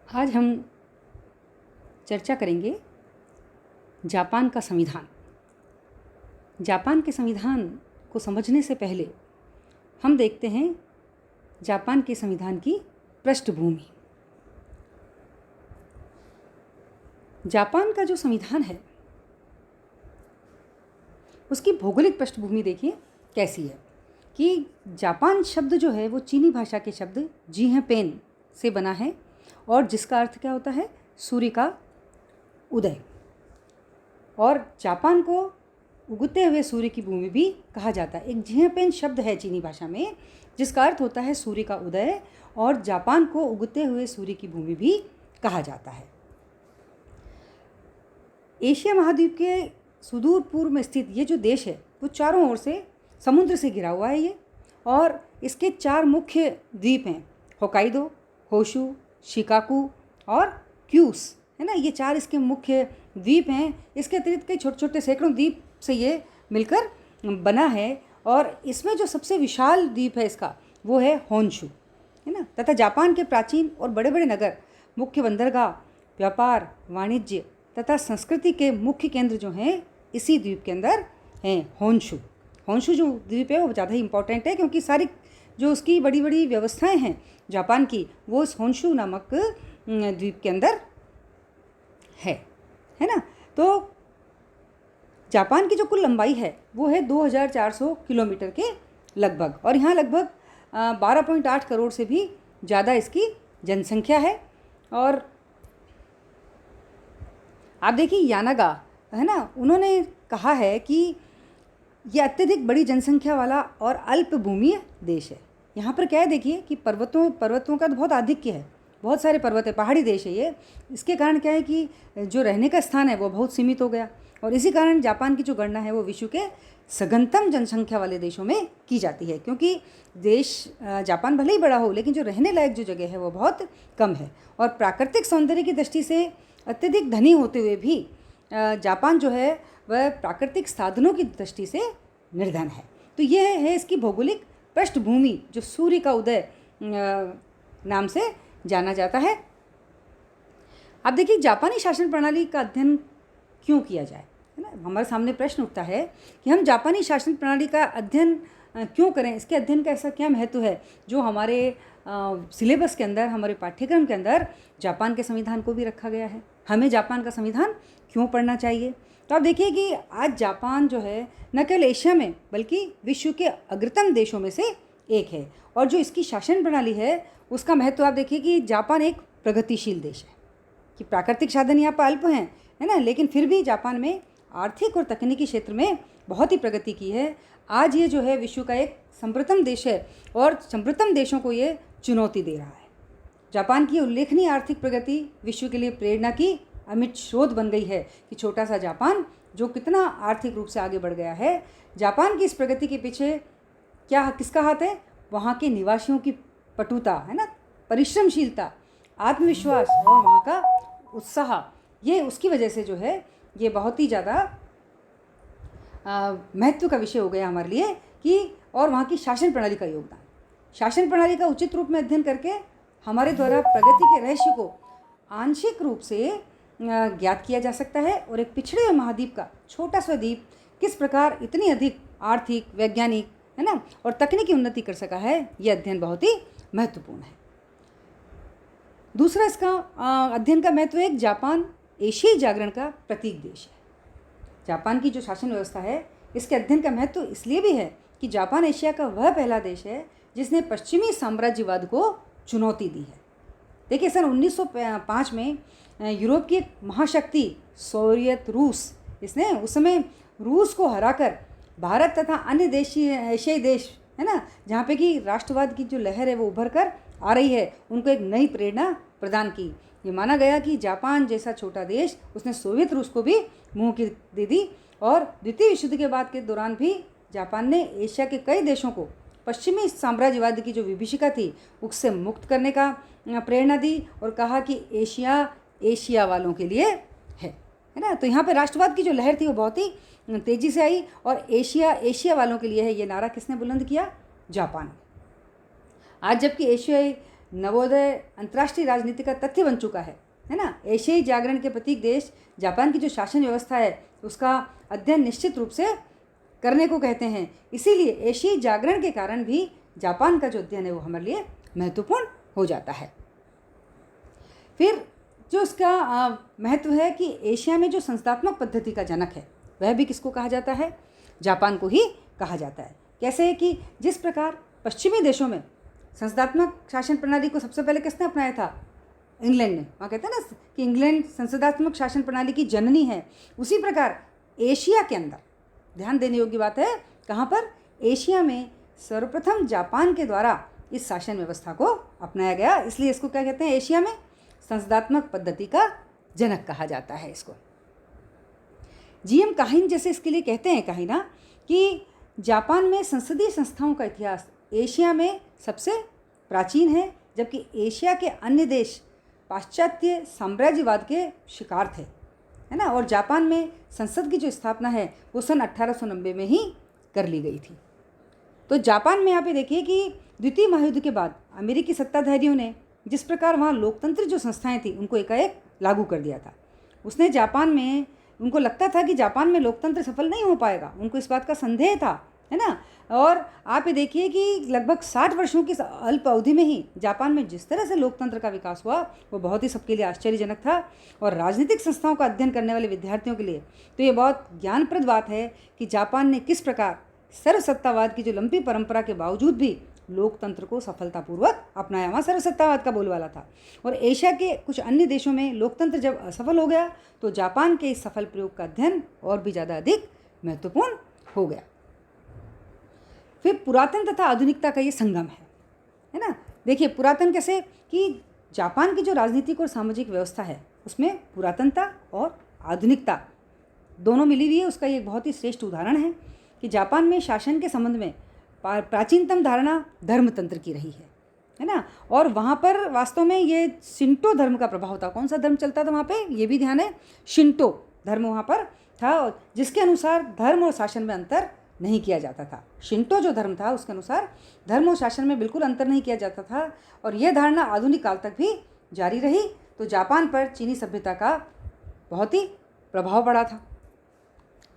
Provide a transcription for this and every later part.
आज हम चर्चा करेंगे जापान का संविधान। जापान के संविधान को समझने से पहले हम देखते हैं जापान के संविधान की पृष्ठभूमि। जापान का जो संविधान है उसकी भौगोलिक पृष्ठभूमि देखिए कैसी है कि जापान शब्द जो है वो चीनी भाषा के शब्द जी हैं पेन से बना है और जिसका अर्थ क्या होता है, सूर्य का उदय। और जापान को उगते हुए सूर्य की भूमि भी कहा जाता है। एक जिहेपेन शब्द है चीनी भाषा में जिसका अर्थ होता है सूर्य का उदय, और जापान को उगते हुए सूर्य की भूमि भी कहा जाता है। एशिया महाद्वीप के सुदूर पूर्व में स्थित ये जो देश है वो चारों ओर से समुद्र से घिरा हुआ है ये, और इसके 4 मुख्य द्वीप हैं, होकाइडो, होशु, शिकाकू और क्यूस, है ना। ये 4 इसके मुख्य द्वीप हैं। इसके अतिरिक्त कई छोटे छोटे सैकड़ों द्वीप से ये मिलकर बना है, और इसमें जो सबसे विशाल द्वीप है इसका वो है होन्शु, है ना। तथा जापान के प्राचीन और बड़े बड़े नगर, मुख्य बंदरगाह, व्यापार, वाणिज्य तथा संस्कृति के मुख्य केंद्र जो हैं इसी द्वीप के अंदर हैं। होन्शु जो द्वीप है वो ज़्यादा ही इम्पोर्टेंट है क्योंकि सारी जो उसकी बड़ी बड़ी व्यवस्थाएं हैं जापान की वो इस होन्शु नामक द्वीप के अंदर है ना। तो जापान की जो कुल लंबाई है वो है 2400 किलोमीटर के लगभग, और यहाँ लगभग 12.8 करोड़ से भी ज़्यादा इसकी जनसंख्या है। और आप देखिए यानागा, है ना, उन्होंने कहा है कि यह अत्यधिक बड़ी जनसंख्या वाला और अल्प भूमीय देश है। यहाँ पर क्या है देखिए कि पर्वतों का तो बहुत आधिक्य है, बहुत सारे पर्वत है, पहाड़ी देश है ये। इसके कारण क्या है कि जो रहने का स्थान है वो बहुत सीमित हो गया, और इसी कारण जापान की जो गणना है वो विश्व के सघनतम जनसंख्या वाले देशों में की जाती है, क्योंकि देश जापान भले ही बड़ा हो लेकिन जो रहने लायक जो जगह है वो बहुत कम है। और प्राकृतिक सौंदर्य की दृष्टि से अत्यधिक धनी होते हुए भी जापान जो है वह प्राकृतिक साधनों की दृष्टि से निर्धन है। तो यह है इसकी भौगोलिक पृष्ठभूमि जो सूर्य का उदय नाम से जाना जाता है। अब देखिए जापानी शासन प्रणाली का अध्ययन क्यों किया जाए, है ना। हमारे सामने प्रश्न उठता है कि हम जापानी शासन प्रणाली का अध्ययन क्यों करें, इसके अध्ययन का ऐसा क्या महत्व है जो हमारे सिलेबस के अंदर, हमारे पाठ्यक्रम के अंदर जापान के संविधान को भी रखा गया है। हमें जापान का संविधान क्यों पढ़ना चाहिए। तो आप देखिए कि आज जापान जो है न केवल एशिया में बल्कि विश्व के अग्रतम देशों में से एक है, और जो इसकी शासन प्रणाली है उसका महत्व आप देखिए कि जापान एक प्रगतिशील देश है, कि प्राकृतिक साधन यहाँ पर अल्प हैं, है ना, लेकिन फिर भी जापान में आर्थिक और तकनीकी क्षेत्र में बहुत ही प्रगति की है। आज ये जो है विश्व का एक संप्रथम देश है और संप्रथम देशों को ये चुनौती दे रहा है। जापान की उल्लेखनीय आर्थिक प्रगति विश्व के लिए प्रेरणा की अमिट स्रोत बन गई है कि छोटा सा जापान जो कितना आर्थिक रूप से आगे बढ़ गया है। जापान की इस प्रगति के पीछे किसका हाथ है? वहाँ के निवासियों की पटुता, है ना, परिश्रमशीलता, आत्मविश्वास और वहाँ का उत्साह, ये उसकी वजह से जो है ये बहुत ही ज़्यादा महत्व का विषय हो गया हमारे लिए कि, और वहाँ की शासन प्रणाली का योगदान। शासन प्रणाली का उचित रूप में अध्ययन करके हमारे द्वारा प्रगति के रहस्य को आंशिक रूप से ज्ञात किया जा सकता है, और एक पिछड़े हुए महाद्वीप का छोटा सा द्वीप किस प्रकार इतनी अधिक आर्थिक, वैज्ञानिक, है ना, और तकनीकी उन्नति कर सका है, यह अध्ययन बहुत ही महत्वपूर्ण है। दूसरा इसका अध्ययन का महत्व है, जापान एशियाई जागरण का प्रतीक देश है। जापान की जो शासन व्यवस्था है इसके अध्ययन का महत्व इसलिए भी है कि जापान एशिया का वह पहला देश है जिसने पश्चिमी साम्राज्यवाद को चुनौती दी है। देखिए सन 1905 में यूरोप की एक महाशक्ति सोवियत रूस, इसने उस समय रूस को हराकर भारत तथा अन्य एशियाई देश, है ना, जहाँ पे कि राष्ट्रवाद की जो लहर है वो उभर कर आ रही है, उनको एक नई प्रेरणा प्रदान की। ये माना गया कि जापान जैसा छोटा देश उसने सोवियत रूस को भी मुंह की दे दी, और द्वितीय विश्व युद्ध के बाद के दौरान भी जापान ने एशिया के कई देशों को पश्चिमी साम्राज्यवाद की जो विभीषिका थी उससे मुक्त करने का प्रेरणा दी, और कहा कि एशिया वालों के लिए है ना। तो यहाँ पे राष्ट्रवाद की जो लहर थी वो बहुत ही तेज़ी से आई, और एशिया वालों के लिए है, ये नारा किसने बुलंद किया? जापान। आज जबकि एशियाई नवोदय अंतर्राष्ट्रीय राजनीति का तथ्य बन चुका है ना। एशियाई जागरण के प्रतीक देश जापान की जो शासन व्यवस्था है उसका अध्ययन निश्चित रूप से करने को कहते हैं। इसीलिए एशियाई जागरण के कारण भी जापान का जो अध्ययन है वो हमारे लिए महत्वपूर्ण हो जाता है। फिर जो उसका महत्व है कि एशिया में जो संस्थात्मक पद्धति का जनक है वह भी किसको कहा जाता है? जापान को ही कहा जाता है। कैसे कि जिस प्रकार पश्चिमी देशों में संस्थात्मक शासन प्रणाली को सबसे पहले किसने अपनाया था? इंग्लैंड ने। वहाँ कहते हैं ना कि इंग्लैंड संस्थात्मक शासन प्रणाली की जननी है। उसी प्रकार एशिया के अंदर ध्यान देने योग्य बात है, कहाँ पर? एशिया में सर्वप्रथम जापान के द्वारा इस शासन व्यवस्था को अपनाया गया। इसलिए इसको क्या कहते हैं? एशिया में संस्थात्मक पद्धति का जनक कहा जाता है इसको। जीएम काहिन जैसे इसके लिए कहते हैं काहिना कि जापान में संसदीय संस्थाओं का इतिहास एशिया में सबसे प्राचीन है, जबकि एशिया के अन्य देश पाश्चात्य साम्राज्यवाद के शिकार थे, है ना। और जापान में संसद की जो स्थापना है वो सन 1890 में ही कर ली गई थी। तो जापान में यहाँ पे देखिए कि द्वितीय महायुद्ध के बाद अमेरिकी सत्ताधारियों ने जिस प्रकार वहाँ लोकतंत्र जो संस्थाएं थी उनको एकाएक लागू कर दिया था। उसने जापान में, उनको लगता था कि जापान में लोकतंत्र सफल नहीं हो पाएगा, उनको इस बात का संदेह था, है ना। और आप ये देखिए कि लगभग 60 वर्षों की अल्प अवधि में ही जापान में जिस तरह से लोकतंत्र का विकास हुआ वो बहुत ही सबके लिए आश्चर्यजनक था। और राजनीतिक संस्थाओं का अध्ययन करने वाले विद्यार्थियों के लिए तो ये बहुत ज्ञानप्रद बात है कि जापान ने किस प्रकार सर्वसत्तावाद की जो लंबी परंपरा के बावजूद भी लोकतंत्र को सफलतापूर्वक अपनाया। वहाँ सर्वसत्तावाद का बोलबाला था। और एशिया के कुछ अन्य देशों में लोकतंत्र जब असफल हो गया तो जापान के इस सफल प्रयोग का अध्ययन और भी ज़्यादा अधिक महत्वपूर्ण हो गया। फिर पुरातन तथा आधुनिकता का ये संगम है ना। देखिए पुरातन कैसे कि जापान की जो राजनीतिक और सामाजिक व्यवस्था है उसमें पुरातनता और आधुनिकता दोनों मिली हुई है। उसका ये बहुत ही श्रेष्ठ उदाहरण है कि जापान में शासन के संबंध में प्राचीनतम धारणा धर्मतंत्र की रही है ना। और वहाँ पर वास्तव में ये शिंटो धर्म का प्रभाव था। कौन सा धर्म चलता था वहाँ पे? ये भी ध्यान है, शिंटो धर्म वहाँ पर था, जिसके अनुसार धर्म और शासन में अंतर नहीं किया जाता था। शिंटो जो धर्म था उसके अनुसार धर्म और शासन में बिल्कुल अंतर नहीं किया जाता था। और यह धारणा आधुनिक काल तक भी जारी रही। तो जापान पर चीनी सभ्यता का बहुत ही प्रभाव पड़ा था।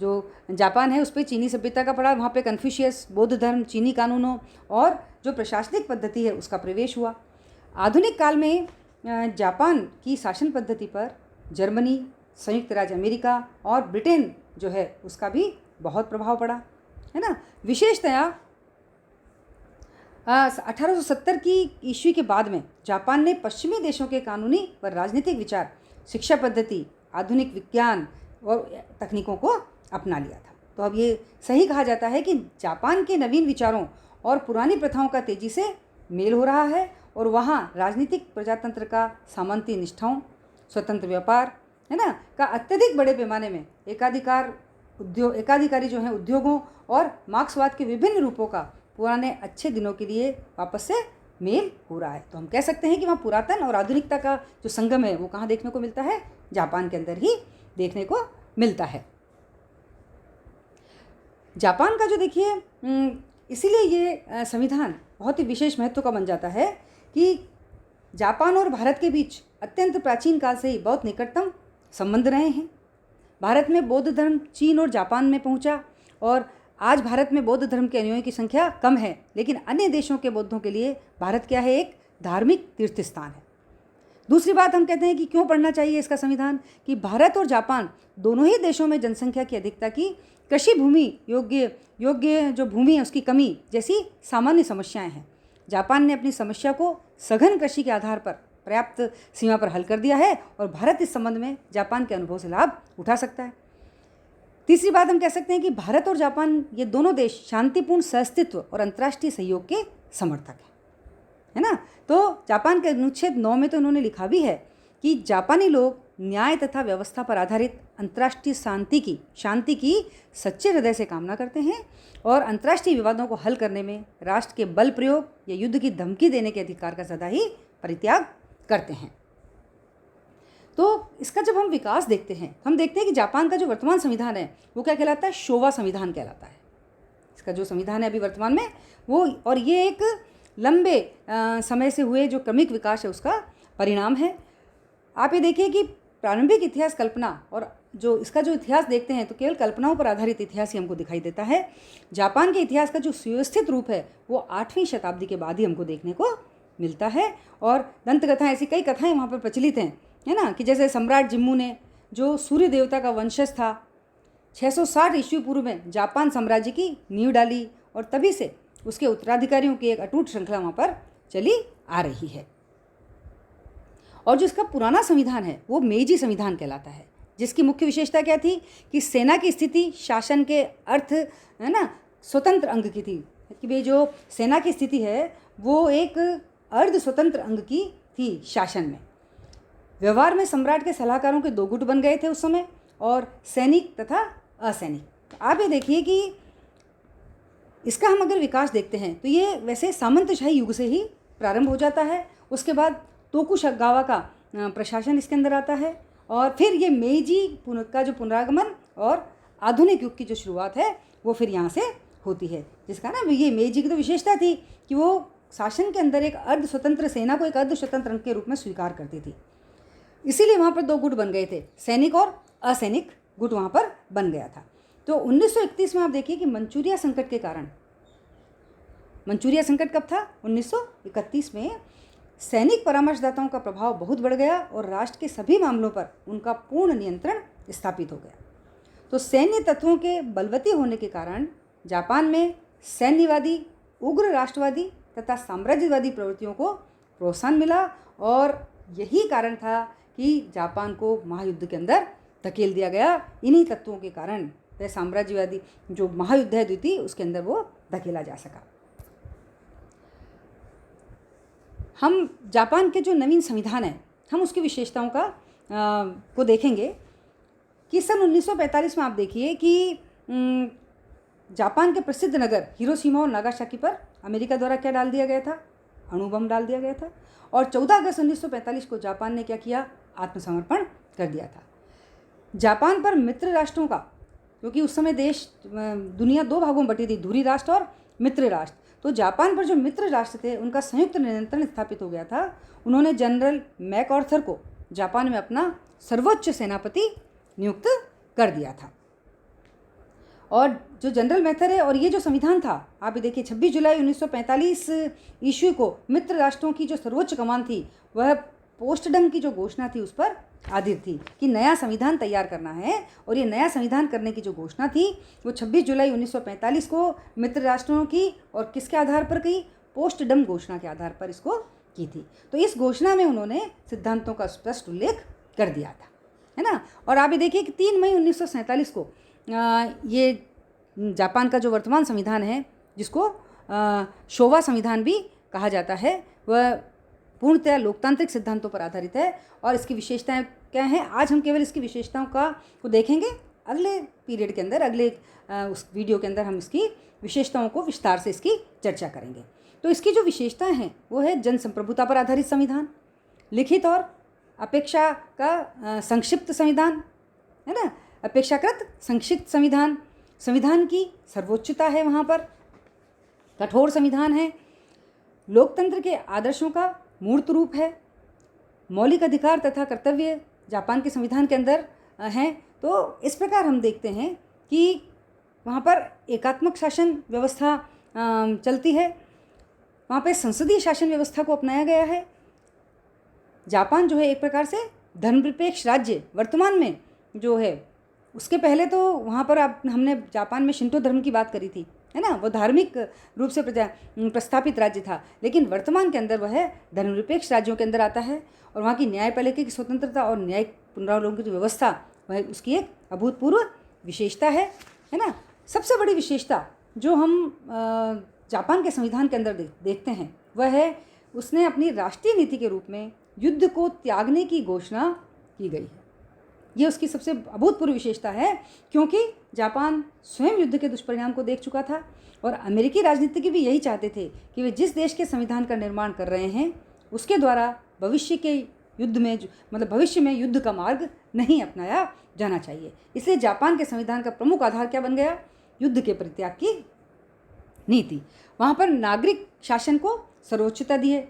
जो जापान है उस पर चीनी सभ्यता का पड़ा। वहाँ पे कन्फ्यूशियस, बौद्ध धर्म, चीनी कानूनों और जो प्रशासनिक पद्धति है उसका प्रवेश हुआ। आधुनिक काल में जापान की शासन पद्धति पर जर्मनी, संयुक्त राज्य अमेरिका और ब्रिटेन जो है उसका भी बहुत प्रभाव पड़ा, है ना। विशेषतया 1870 की ईस्वी के बाद में जापान ने पश्चिमी देशों के कानूनी व राजनीतिक विचार, शिक्षा पद्धति, आधुनिक विज्ञान और तकनीकों को अपना लिया था। तो अब ये सही कहा जाता है कि जापान के नवीन विचारों और पुरानी प्रथाओं का तेजी से मेल हो रहा है। और वहाँ राजनीतिक प्रजातंत्र का सामंती निष्ठाओं, स्वतंत्र व्यापार, है ना, का अत्यधिक बड़े पैमाने में एकाधिकारी जो हैं उद्योगों और मार्क्सवाद के विभिन्न रूपों का पुराने अच्छे दिनों के लिए वापस से मेल हो रहा है। तो हम कह सकते हैं कि वहाँ पुरातन और आधुनिकता का जो संगम है वो कहाँ देखने को मिलता है? जापान के अंदर ही देखने को मिलता है। जापान का जो देखिए इसीलिए ये संविधान बहुत ही विशेष महत्व का बन जाता है कि जापान और भारत के बीच अत्यंत प्राचीन काल से ही बहुत निकटतम संबंध रहे हैं। भारत में बौद्ध धर्म चीन और जापान में पहुंचा और आज भारत में बौद्ध धर्म के अनुयायियों की संख्या कम है, लेकिन अन्य देशों के बौद्धों के लिए भारत क्या है? एक धार्मिक तीर्थ स्थान है। दूसरी बात हम कहते हैं कि क्यों पढ़ना चाहिए इसका संविधान, कि भारत और जापान दोनों ही देशों में जनसंख्या की अधिकता की कृषि भूमि योग्य जो भूमि है उसकी कमी जैसी सामान्य समस्याएं हैं। जापान ने अपनी समस्या को सघन कृषि के आधार पर पर्याप्त सीमा पर हल कर दिया है और भारत इस संबंध में जापान के अनुभव से लाभ उठा सकता है। तीसरी बात हम कह सकते हैं कि भारत और जापान ये दोनों देश शांतिपूर्ण सहअस्तित्व और अंतर्राष्ट्रीय सहयोग के समर्थक है ना। तो जापान के अनुच्छेद 9 में तो उन्होंने लिखा भी है कि जापानी लोग न्याय तथा व्यवस्था पर आधारित अंतर्राष्ट्रीय शांति की सच्चे हृदय से कामना करते हैं और अंतर्राष्ट्रीय विवादों को हल करने में राष्ट्र के बल प्रयोग या युद्ध की धमकी देने के अधिकार का सदा ही परित्याग करते हैं। तो इसका जब हम विकास देखते हैं हम देखते हैं कि जापान का जो वर्तमान संविधान है वो क्या कहलाता है? शोवा संविधान कहलाता है। इसका जो संविधान है अभी वर्तमान में वो, और ये एक लंबे समय से हुए जो क्रमिक विकास है उसका परिणाम है। आप ये देखिए कि प्रारंभिक इतिहास कल्पना और जो इसका जो इतिहास देखते हैं तो केवल कल्पनाओं पर आधारित इतिहास ही हमको दिखाई देता है। जापान के इतिहास का जो सुव्यवस्थित रूप है वो 8वीं शताब्दी के बाद ही हमको देखने को मिलता है। और दंत कथाएँ, ऐसी कई कथाएँ वहाँ पर प्रचलित हैं, है ना, कि जैसे सम्राट जिम्मू ने, जो सूर्य देवता का वंशज था, 660 ईस्वी पूर्व में जापान साम्राज्य की नींव डाली और तभी से उसके उत्तराधिकारियों की एक अटूट श्रृंखला वहाँ पर चली आ रही है। और जो इसका पुराना संविधान है वो मेजी संविधान कहलाता है, जिसकी मुख्य विशेषता क्या थी कि सेना की स्थिति शासन के अर्थ, है ना, स्वतंत्र अंग की थी, कि भाई जो सेना की स्थिति है वो एक अर्ध स्वतंत्र अंग की थी शासन में। व्यवहार में सम्राट के सलाहकारों के 2 गुट बन गए थे उस समय, और सैनिक तथा असैनिक। आप ये देखिए कि इसका हम अगर विकास देखते हैं तो ये वैसे सामंतशाही युग से ही प्रारंभ हो जाता है। उसके बाद तोकुगावा का प्रशासन इसके अंदर आता है, और फिर ये मेजी का जो पुनरागमन और आधुनिक युग की जो शुरुआत है वो फिर यहाँ से होती है, जिसका ना ये मेजी की तो विशेषता थी कि वो शासन के अंदर एक अर्ध स्वतंत्र सेना को एक अर्ध स्वतंत्र अंग के रूप में स्वीकार करती थी। इसीलिए वहाँ पर 2 गुट बन गए थे, सैनिक और असैनिक गुट वहाँ पर बन गया था। तो 1931 में आप देखिए कि मंचूरिया संकट के कारण, मंचूरिया संकट कब था? 1931 में सैनिक परामर्शदाताओं का प्रभाव बहुत बढ़ गया और राष्ट्र के सभी मामलों पर उनका पूर्ण नियंत्रण स्थापित हो गया। तो सैन्य तत्वों के बलवती होने के कारण जापान में सैन्यवादी, उग्र राष्ट्रवादी तथा साम्राज्यवादी प्रवृत्तियों को प्रोत्साहन मिला, और यही कारण था कि जापान को महायुद्ध के अंदर धकेल दिया गया। इन्हीं तत्वों के कारण वह साम्राज्यवादी जो महायुद्ध है द्वितीय, उसके अंदर वो धकेला जा सका। हम जापान के जो नवीन संविधान है हम उसकी विशेषताओं को देखेंगे कि सन 1945 में आप देखिए कि जापान के प्रसिद्ध नगर हिरोशिमा और नागासाकी पर अमेरिका द्वारा क्या डाल दिया गया था? अणु बम डाल दिया गया था। और 14 अगस्त 1945 को जापान ने क्या किया? आत्मसमर्पण कर दिया था। जापान पर मित्र राष्ट्रों का, क्योंकि उस समय देश दुनिया 2 भागों में बटी थी, धुरी राष्ट्र और मित्र राष्ट्र, तो जापान पर जो मित्र राष्ट्र थे उनका संयुक्त नियंत्रण स्थापित हो गया था। उन्होंने जनरल मैकआर्थर को जापान में अपना सर्वोच्च सेनापति नियुक्त कर दिया था। और जो जनरल मैथर है, और ये जो संविधान था आप ये देखिए 26 जुलाई 1945 ईस्वी को मित्र राष्ट्रों की जो सर्वोच्च कमान थी वह पोस्टडम की जो घोषणा थी उस पर आधारित थी कि नया संविधान तैयार करना है। और ये नया संविधान करने की जो घोषणा थी वो 26 जुलाई 1945 को मित्र राष्ट्रों की, और किसके आधार पर की? पोस्टडम घोषणा के आधार पर इसको की थी। तो इस घोषणा में उन्होंने सिद्धांतों का स्पष्ट उल्लेख कर दिया था, है ना। और आप ये देखिए कि 3 मई 1947 को ये जापान का जो वर्तमान संविधान है, जिसको शोवा संविधान भी कहा जाता है, वह पूर्णतः लोकतांत्रिक सिद्धांतों पर आधारित है। और इसकी विशेषताएं क्या हैं? आज हम केवल इसकी विशेषताओं को देखेंगे। अगले पीरियड के अंदर, अगले उस वीडियो के अंदर हम इसकी विशेषताओं को विस्तार से इसकी चर्चा करेंगे। तो इसकी जो विशेषताएं हैं वो है जनसंप्रभुता पर आधारित संविधान, लिखित और अपेक्षा का संक्षिप्त संविधान, है ना, अपेक्षाकृत संक्षिप्त संविधान, संविधान की सर्वोच्चता है वहाँ पर, कठोर संविधान है, लोकतंत्र के आदर्शों का मूर्त रूप है, मौलिक अधिकार तथा कर्तव्य जापान के संविधान के अंदर हैं। तो इस प्रकार हम देखते हैं कि वहाँ पर एकात्मक शासन व्यवस्था चलती है, वहाँ पे संसदीय शासन व्यवस्था को अपनाया गया है। जापान जो है एक प्रकार से धर्मनिरपेक्ष राज्य वर्तमान में जो है, उसके पहले तो वहाँ पर हमने जापान में शिंटो धर्म की बात करी थी, है ना, वो धार्मिक रूप से प्रस्थापित राज्य था, लेकिन वर्तमान के अंदर वह धर्मनिरपेक्ष राज्यों के अंदर आता है। और वहाँ की न्यायपालिका की स्वतंत्रता और न्यायिक पुनरावलोकन की जो व्यवस्था वह उसकी एक अभूतपूर्व विशेषता है ना। सबसे बड़ी विशेषता जो हम जापान के संविधान के अंदर देखते हैं वह है उसने अपनी राष्ट्रीय नीति के रूप में युद्ध को त्यागने की घोषणा की गई है। ये उसकी सबसे अभूतपूर्व विशेषता है, क्योंकि जापान स्वयं युद्ध के दुष्परिणाम को देख चुका था और अमेरिकी राजनीतिज्ञ भी यही चाहते थे कि वे जिस देश के संविधान का निर्माण कर रहे हैं उसके द्वारा भविष्य के युद्ध में भविष्य में युद्ध का मार्ग नहीं अपनाया जाना चाहिए। इसलिए जापान के संविधान का प्रमुख आधार क्या बन गया? युद्ध के परित्याग की नीति। वहाँ पर नागरिक शासन को सर्वोच्चता दी है।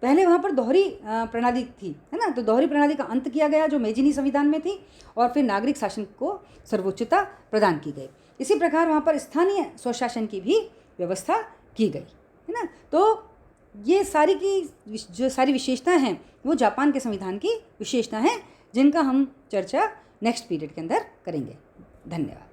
पहले वहाँ पर दोहरी प्रणाली थी, है ना, तो दोहरी प्रणाली का अंत किया गया जो मेजिनी संविधान में थी, और फिर नागरिक शासन को सर्वोच्चता प्रदान की गई। इसी प्रकार वहाँ पर स्थानीय स्वशासन की भी व्यवस्था की गई, है ना। तो ये सारी की जो सारी विशेषताएं हैं वो जापान के संविधान की विशेषता हैं, जिनका हम चर्चा नेक्स्ट पीरियड के अंदर करेंगे। धन्यवाद।